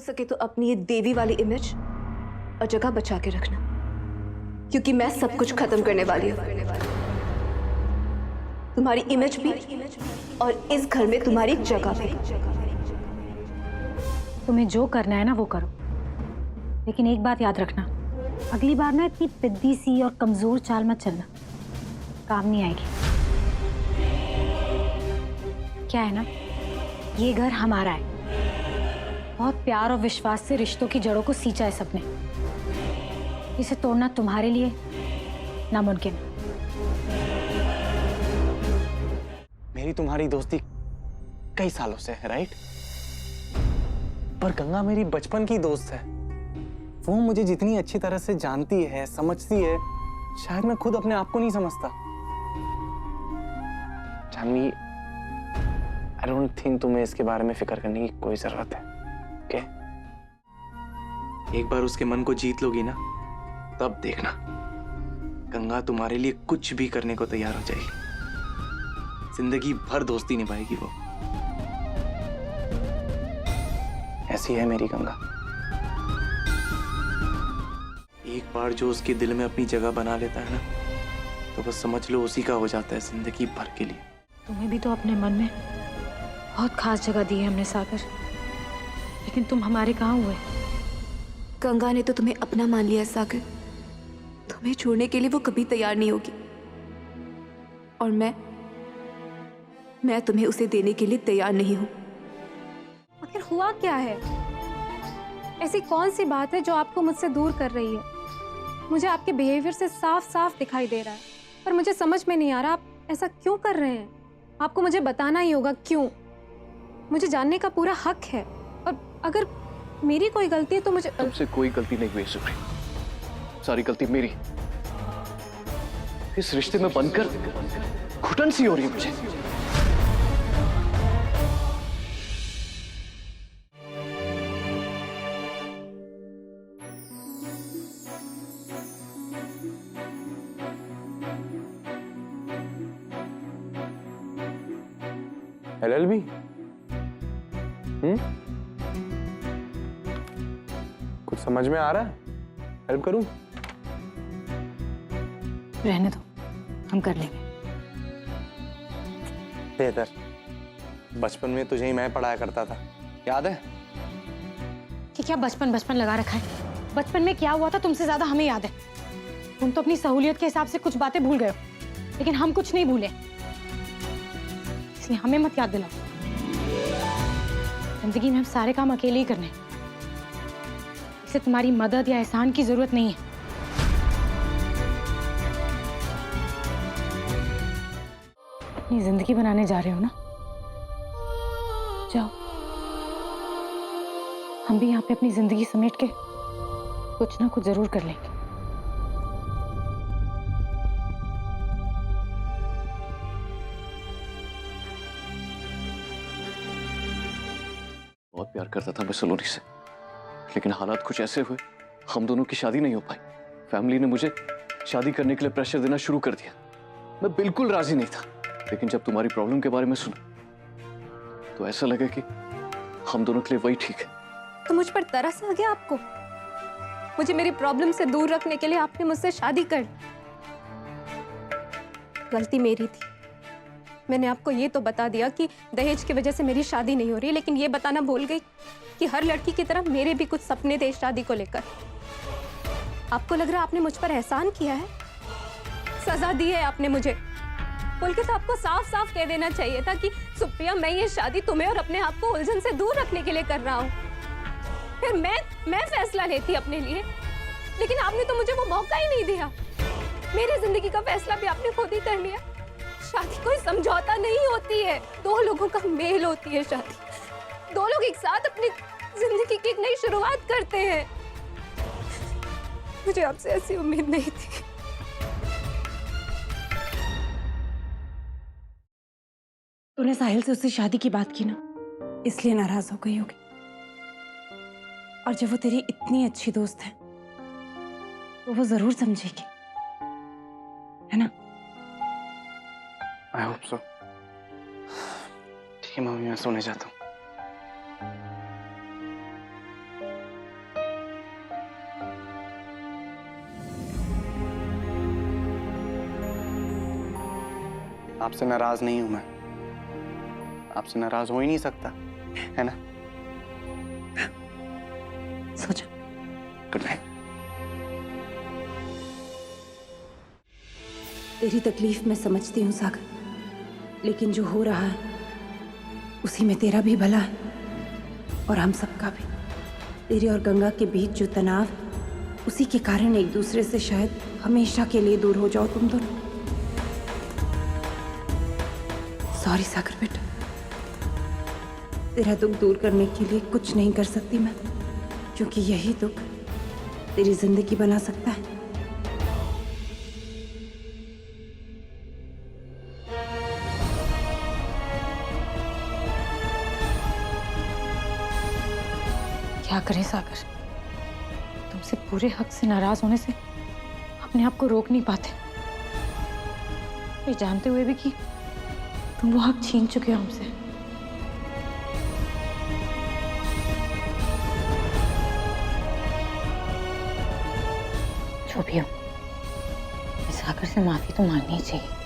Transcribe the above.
सके तो अपनी ये देवी वाली इमेज और जगह बचा के रखना, क्योंकि मैं सब कुछ खत्म करने वाली हूँ। तुम्हारी इमेज भी और इस घर में तुम्हारी जगह भी। तुम्हें जो करना है ना वो करो, लेकिन एक बात याद रखना, अगली बार ना इतनी पिद्दी सी और कमजोर चाल मत चलना, काम नहीं आएगी। क्या है ना, ये घर हमारा है, बहुत प्यार और विश्वास से रिश्तों की जड़ों को सींचा है सबने। इसे तोड़ना तुम्हारे लिए नामुमकिन। मेरी तुम्हारी दोस्ती कई सालों से है, राइट? पर गंगा मेरी बचपन की दोस्त है। वो मुझे जितनी अच्छी तरह से जानती है, समझती है, शायद मैं खुद अपने आप को नहीं समझता। जानवी, आई डोंट थिंक तुम्हें इसके बारे में फिक्र करने की कोई जरूरत है। ओके? एक बार उसके मन को जीत लोगी ना, तब देखना गंगा तुम्हारे लिए कुछ भी करने को तैयार हो जाएगी। जिंदगी भर दोस्ती निभाएगी वो। ऐसी है मेरी गंगा। एक बार जो उसके दिल में अपनी जगह बना लेता है ना, तो बस समझ लो उसी का हो जाता है जिंदगी भर के लिए। तुम्हें भी तो अपने मन में बहुत खास जगह दी है हमने सागर, लेकिन तुम हमारे कहाँ हुए? गंगा ने तो तुम्हें अपना मान लिया सागर, तुम्हें छोड़ने के लिए वो कभी तैयार नहीं होगी। और मैं तुम्हें उसे देने के लिए तैयार नहीं हूं। आखिर हुआ क्या है? ऐसी कौन सी बात है जो आपको मुझसे दूर कर रही है? मुझे आपके बिहेवियर से साफ साफ दिखाई दे रहा है, पर मुझे समझ में नहीं आ रहा आप ऐसा क्यों कर रहे हैं। आपको मुझे बताना ही होगा क्यों। मुझे जानने का पूरा हक है, और अगर मेरी कोई गलती है तो मुझे। तुमसे कोई गलती नहीं हुई सुप्री, सारी गलती मेरी। इस रिश्ते में बनकर घुटन सी हो रही है मुझे। LLB? कुछ समझ में आ रहा है? हेल्प करूं? रहने दो, हम कर लेंगे। बेहतर। बचपन में तुझे ही मैं पढ़ाया करता था, याद है? कि क्या बचपन बचपन लगा रखा है? बचपन में क्या हुआ था तुमसे ज्यादा हमें याद है। तुम तो अपनी सहूलियत के हिसाब से कुछ बातें भूल गए हो, लेकिन हम कुछ नहीं भूले, इसलिए हमें मत याद दिलाओ। जिंदगी में हम सारे काम अकेले ही करने, इससे तुम्हारी मदद या एहसान की जरूरत नहीं है। अपनी जिंदगी बनाने जा रहे हो ना, जाओ। हम भी यहाँ पे अपनी जिंदगी समेट के कुछ ना कुछ जरूर कर लेंगे। बहुत प्यार करता था मैं सलोनी से, लेकिन हालात कुछ ऐसे हुए, हम दोनों की शादी नहीं हो पाई। फैमिली ने मुझे शादी करने के लिए प्रेशर देना शुरू कर दिया। मैं बिल्कुल राजी नहीं था, लेकिन जब तुम्हारी प्रॉब्लम के बारे में सुना तो ऐसा लगा कि हम दोनों के लिए वही ठीक है। तो मुझ पर तरस आ गया आपको? मुझे मेरी प्रॉब्लम से दूर रखने के लिए आपने मुझसे शादी कर ली। गलती मेरी थी। मैंने आपको ये तो बता दिया कि दहेज की वजह से मेरी शादी नहीं हो रही, लेकिन ये बताना भूल गई कि हर लड़की की तरह मेरे भी कुछ सपने थे शादी को लेकर। आपको लग रहा है आपने मुझ पर एहसान किया है, सजा दी है आपने मुझे। बल्कि तो आपको साफ साफ कह देना चाहिए था कि सुप्रिया, मैं ये शादी तुम्हें और अपने आप को उलझन से दूर रखने के लिए कर रहा हूँ। फिर मैं फैसला लेती अपने लिए, लेकिन आपने तो मुझे वो मौका ही नहीं दिया। मेरी जिंदगी का फैसला भी आपने खुद ही कर लिया। शादी कोई समझौता नहीं होती है, दो लोगों का मेल होती है शादी। दो लोग एक साथ अपनी जिंदगी की एक नई शुरुआत करते हैं। मुझे आपसे ऐसी उम्मीद नहीं थी। तूने साहिल से उससे शादी की बात की ना, इसलिए नाराज हो गई होगी। और जब वो तेरी इतनी अच्छी दोस्त है तो वो जरूर समझेगी, है ना? I hope so. ठीक है मम्मी, मैं सोने जाता हूँ। आपसे नाराज नहीं हूं मैं, आपसे नाराज हो ही नहीं सकता, है ना? सो जा। Good night. तेरी तकलीफ मैं समझती हूँ सागर, लेकिन जो हो रहा है उसी में तेरा भी भला है और हम सबका भी। तेरे और गंगा के बीच जो तनाव, उसी के कारण एक दूसरे से शायद हमेशा के लिए दूर हो जाओ तुम दोनों। सॉरी सागर बेटा, तेरा दुख दूर करने के लिए कुछ नहीं कर सकती मैं, क्योंकि यही दुख तेरी जिंदगी बना सकता है। क्या करें सागर, तुमसे पूरे हक से नाराज होने से अपने आप को रोक नहीं पाते, ये जानते हुए भी कि तुम वो हक छीन चुके हो हमसे। जो भी हो, सागर से माफी तो मांगनी ही चाहिए।